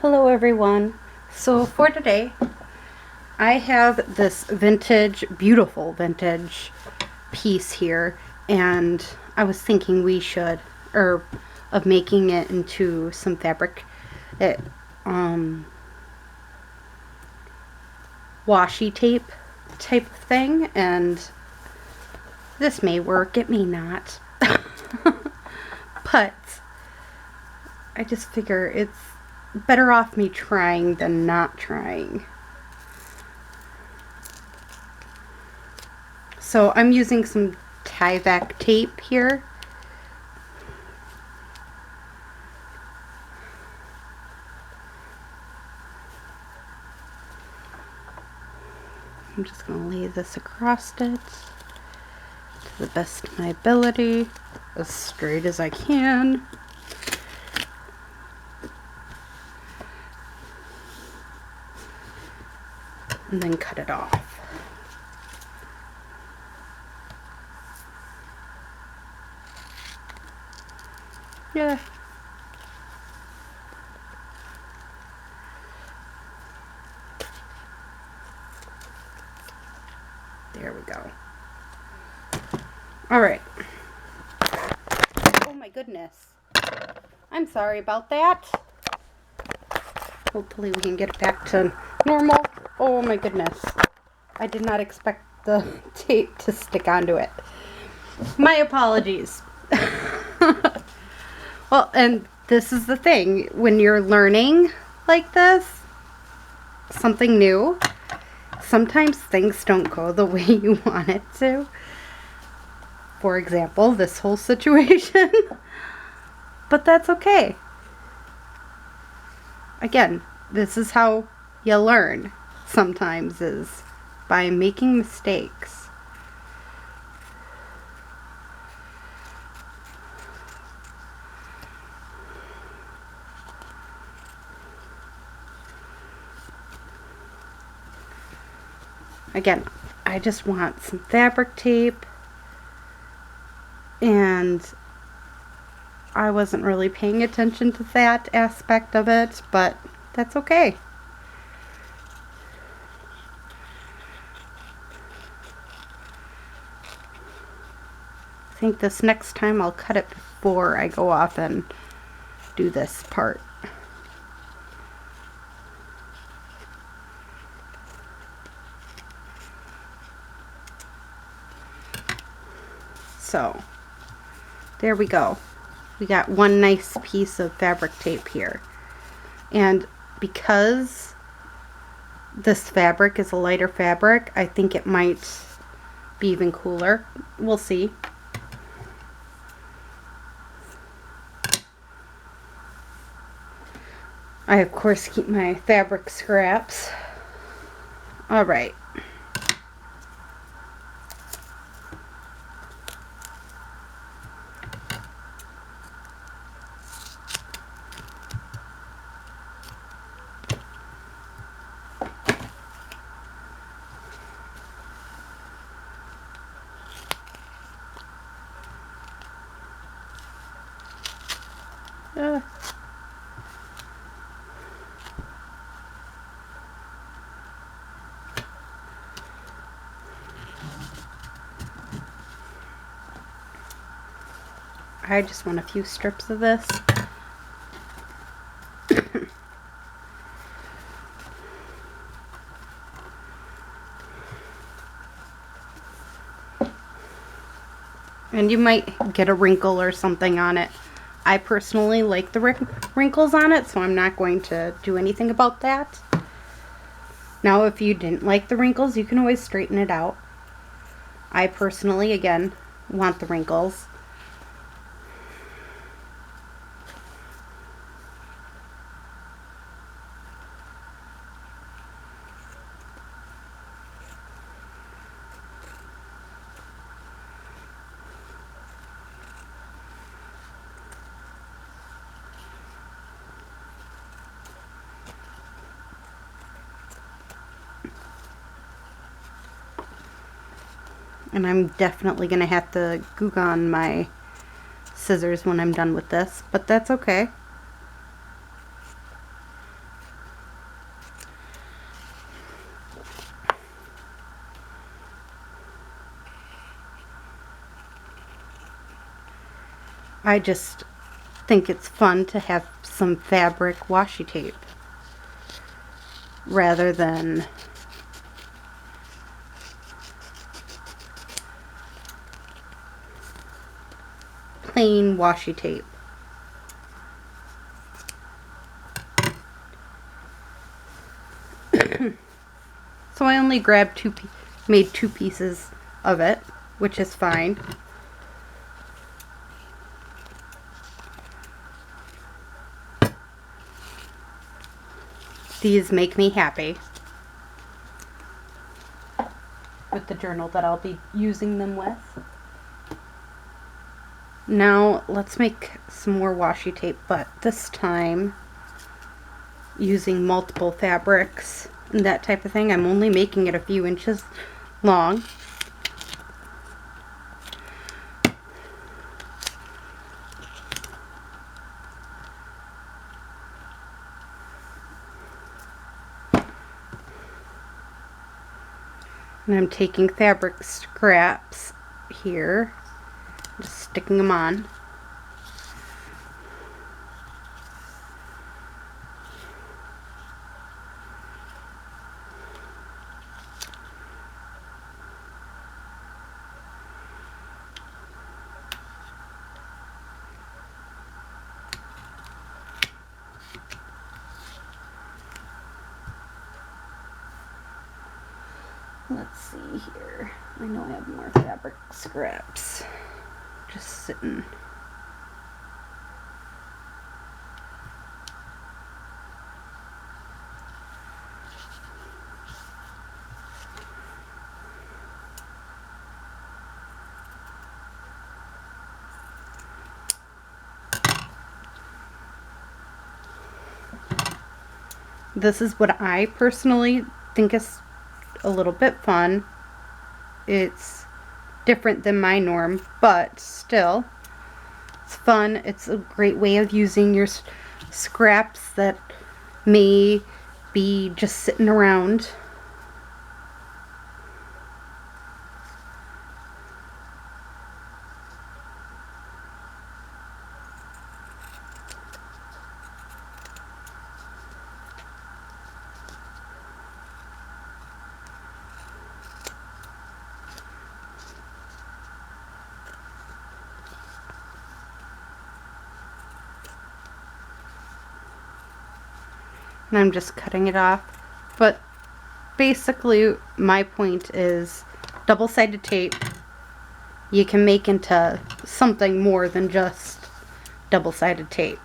Hello everyone. So for today I have this vintage, beautiful vintage piece here, and I was thinking of making it into some fabric washi tape type of thing, and this may work, it may not. But I just figure it's better off me trying than not trying. So I'm using some Tyvek tape here. I'm just going to lay this across it to the best of my ability, as straight as I can. And then cut it off. Yeah. There we go. All right. Oh my goodness. I'm sorry about that. Hopefully we can get it back to normal. Oh my goodness. I did not expect the tape to stick onto it. My apologies. Well, and this is the thing. When you're learning like this, something new, sometimes things don't go the way you want it to. For example, this whole situation. But that's okay. Again, this is how you learn sometimes, is by making mistakes. Again, I just want some fabric tape, and I wasn't really paying attention to that aspect of it, but that's okay. I think this next time I'll cut it before I go off and do this part. So, there we go. We got one nice piece of fabric tape here. And because this fabric is a lighter fabric, I think it might be even cooler. We'll see. I, of course, keep my fabric scraps. All right. I just want a few strips of this. And you might get a wrinkle or something on it. I personally like the wrinkles on it, so I'm not going to do anything about that. Now, if you didn't like the wrinkles, you can always straighten it out. I personally, again, want the wrinkles. And I'm definitely going to have to glue on my scissors when I'm done with this, but that's okay. I just think it's fun to have some fabric washi tape rather than plain washi tape. So I only grabbed made two pieces of it, which is fine. These make me happy with the journal that I'll be using them with. Now let's make some more washi tape, but this time using multiple fabrics and that type of thing. I'm only making it a few inches long. And I'm taking fabric scraps here, just sticking them on. Let's see here. I know I have more fabric scraps just sitting. This is what I personally think is a little bit fun. It's different than my norm, but still it's fun. It's a great way of using your scraps that may be just sitting around. And I'm just cutting it off. But basically my point is double-sided tape you can make into something more than just double-sided tape.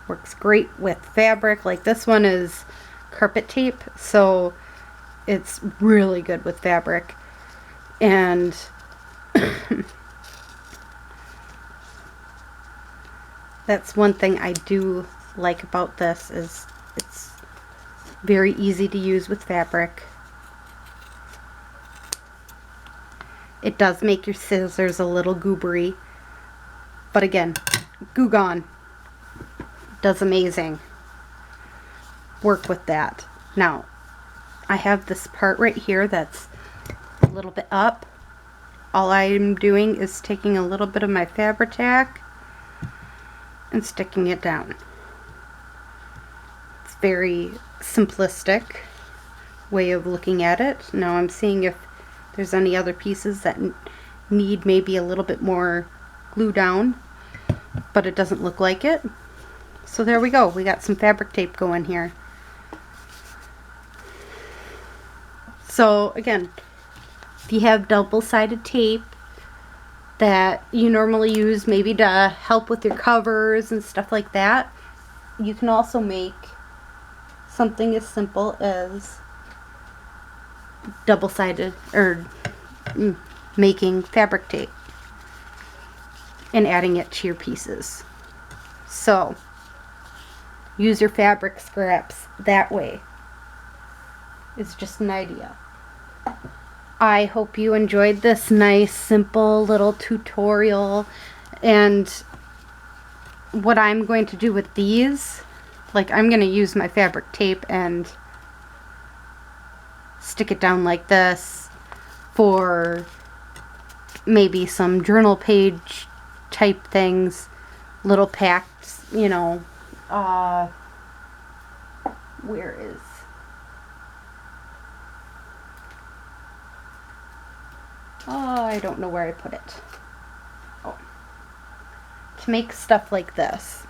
Works great with fabric. Like this one is carpet tape, so it's really good with fabric. And that's one thing I do like about this, is it's very easy to use with fabric. It does make your scissors a little goobery, but again, Goo Gone does amazing work with that. Now, I have this part right here that's a little bit up. All I'm doing is taking a little bit of my Fabri-Tac and sticking it down. It's very simplistic way of looking at it. Now I'm seeing if there's any other pieces that need maybe a little bit more glue down, but it doesn't look like it. So there we go. We got some fabric tape going here. So again, if you have double-sided tape that you normally use maybe to help with your covers and stuff like that, you can also make something as simple as double-sided, or making fabric tape and adding it to your pieces. So use your fabric scraps that way. It's just an idea. I hope you enjoyed this nice simple little tutorial, and what I'm going to do with these, like I'm going to use my fabric tape and stick it down like this for maybe some journal page type things, little packs, you know. Where is... Oh, I don't know where I put it. Oh. To make stuff like this.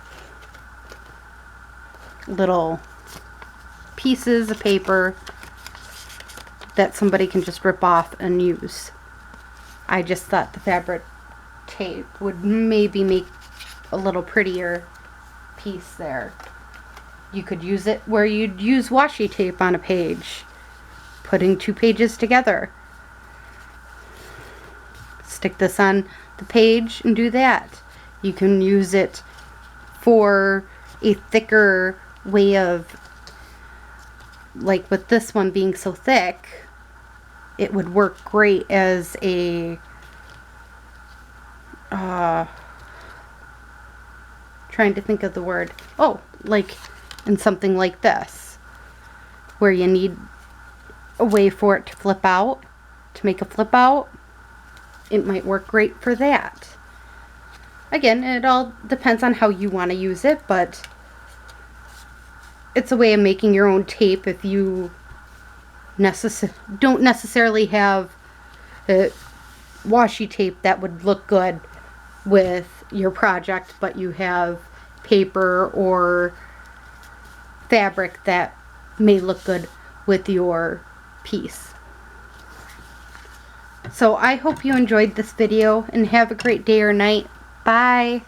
Little pieces of paper that somebody can just rip off and use. I just thought the fabric tape would maybe make a little prettier piece there. You could use it where you'd use washi tape on a page, putting 2 pages together. Stick this on the page and do that. You can use it for a thicker way of, like with this one being so thick, it would work great as a trying to think of the word. Oh, like in something like this, where you need a way for it to flip out, to make a flip out. It might work great for that. Again, it all depends on how you want to use it, but it's a way of making your own tape if you don't necessarily have washi tape that would look good with your project, but you have paper or fabric that may look good with your piece. So I hope you enjoyed this video and have a great day or night. Bye.